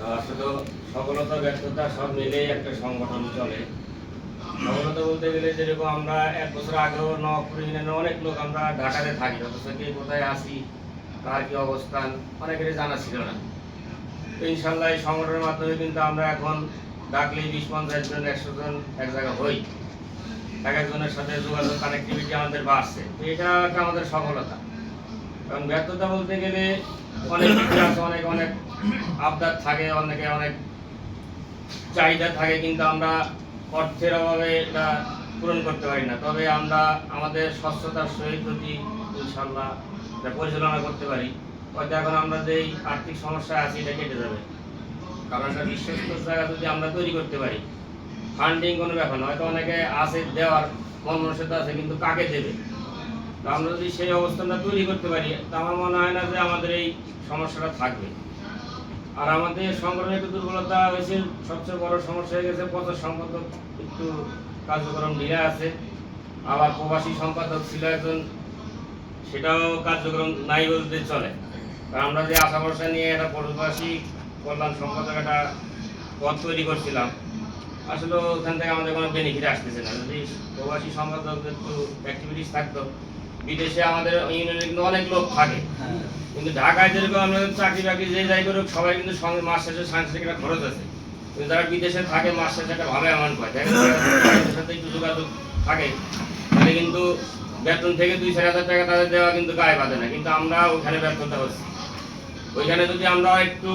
আসলে সফলতা ব্যর্থতা সব মিলেই একটা সংগঠন চলে। সফলতা বলতে গেলে যেরকম আমরা ১ বছর আগেও নবাবপুর ইউনিয়নের অনেক লোক আমরা ঢাকাতে থাকি, অথচ কে কোথায় আছি, কার কি অবস্থান অনেকেরই জানা ছিল না। তো ইনশাল্লাহ এই সংগঠনের মাধ্যমে কিন্তু আমরা এখন ডাকলেই ২০-৫০ জন ১০০ জন এক জায়গায় হই, এক একজনের সাথে যোগাযোগ কানেক্টিভিটি আমাদের বাড়ছে। তো এটা একটা আমাদের সফলতা। কারণ ব্যর্থতা বলতে গেলে অনেক কিছু আছে, অনেক অনেক আবদার থাকে, অনেকে অনেক চাহিদা থাকে, কিন্তু আমরা অর্থের অভাবে এটা পূরণ করতে পারি না। তবে আমরা আমাদের স্বচ্ছতার সহিত যদি ইনশাল্লাহ এটা পরিচালনা করতে পারি, হয়তো এখন আমরা যে আর্থিক সমস্যায় আছি এটা কেটে যাবে। কারণ একটা বিশ্বস্ত জায়গা যদি আমরা তৈরি করতে পারি, ফান্ডিং কোনো ব্যাপার না, হয়তো অনেকে আছে দেওয়ার মন মানসিকতা আছে, কিন্তু কাকে দেবে? তো আমরা যদি সেই অবস্থানটা তৈরি করতে পারি, তা আমার মনে হয় না যে আমাদের এই সমস্যাটা থাকবে। আর আমাদের সংগঠনের একটু দুর্বলতা হয়েছে, সবচেয়ে বড় সমস্যা হয়ে গেছে প্রচার সম্পাদক একটু কার্যক্রম ঢিলা আছে। আবার প্রবাসী সম্পাদক ছিল একজন, সেটাও কার্যক্রম নাই বলতে চলে। কারণ আমরা যে আশা ভরসা নিয়ে একটা প্রবাসী কল্যাণ সম্পাদক একটা পদ তৈরি করছিলাম, আসলে ওখান থেকে আমাদের কোনো বেনিফিট আসতেছে না। যদি প্রবাসী সম্পাদক একটু অ্যাক্টিভিটিস থাকতো, বিদেশে আমাদের ইউনিয়নে কিন্তু অনেক লোক থাকে, কিন্তু ঢাকায় যেরকম আমরা চাকরি বাকরি যে যাই করুক সবাই কিন্তু সঙ্গে মাস শেষে সাংসারিক একটা খরচ আছে, কিন্তু যারা বিদেশে থাকে মাস শেষে একটা ভালো অ্যামাউন্ট পায়, তাদের সাথে একটু যোগাযোগ থাকে, তাহলে কিন্তু বেতন থেকে ২-৪ হাজার টাকা তাদের দেওয়া কিন্তু গায়ে বাঁধে না। কিন্তু আমরা ওইখানে ব্যর্থতা হচ্ছি। ওইখানে যদি আমরা একটু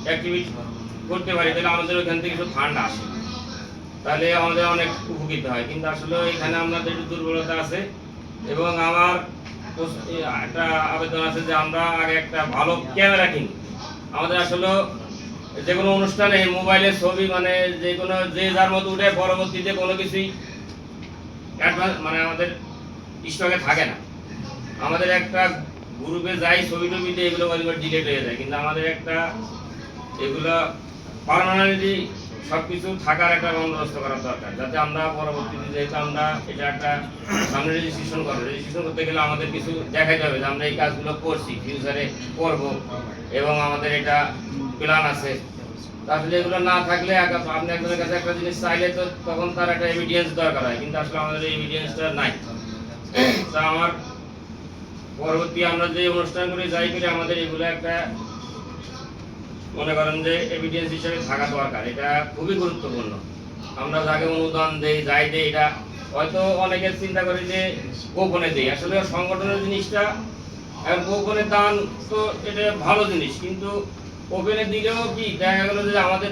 অ্যাক্টিভিটি করতে পারি, তাহলে আমাদের ওইখান থেকে কিছু ফান্ড আসে, তাহলে আমাদের অনেক উপকৃত হয়। কিন্তু আসলে এখানে আমাদের একটু দুর্বলতা আছে। এবং আমার একটা আবেদন আছে যে আমরা আগে একটা ভালো ক্যামেরা কিনি। আমাদের আসলে যে কোনো অনুষ্ঠানে মোবাইলের ছবি মানে যে কোনো যে যার মতো উঠে, পরবর্তীতে কোনো কিছুই অ্যাডভান্স মানে আমাদের স্টকে থাকে না। আমাদের একটা গ্রুপে যাই ছবি টবিতে এগুলো ডিলেট হয়ে যায়, কিন্তু আমাদের একটা এগুলো পার্মানেন্টলি সব কিছু থাকার একটা বন্দোবস্ত করার দরকার, যাতে আমরা পরবর্তীতে যেহেতু আমরা এটা একটা সামনে রেজিস্ট্রেশন করবো, রেজিস্ট্রেশন করতে গেলে আমাদের কিছু দেখাইতে হবে যে আমরা এই কাজগুলো করছি, ফিউচারে করব এবং আমাদের এটা প্ল্যান আছে। আসলে এগুলো না থাকলে আপনি একজনের কাছে একটা জিনিস চাইলে তো তখন তার একটা এভিডেন্স দরকার হয়, কিন্তু আসলে আমাদের এই এভিডেন্সটা নাই। তা আমার পরবর্তী আমরা যে অনুষ্ঠান করে যাই করি, আমাদের এগুলো একটা মনে করেন যে এভিডেন্স হিসেবে থাকা দরকার। এটা খুবই গুরুত্বপূর্ণ। আমরা যাকে অনুদান দেই যাই দেই, এটা হয়তো অনেকে চিন্তা করে যে গোপনে দেই, আসলে সংগঠনের জিনিসটা গোপনে দান তো এটা ভালো জিনিস, কিন্তু ওপেনে দিলেও কি দেখা গেল যে আমাদের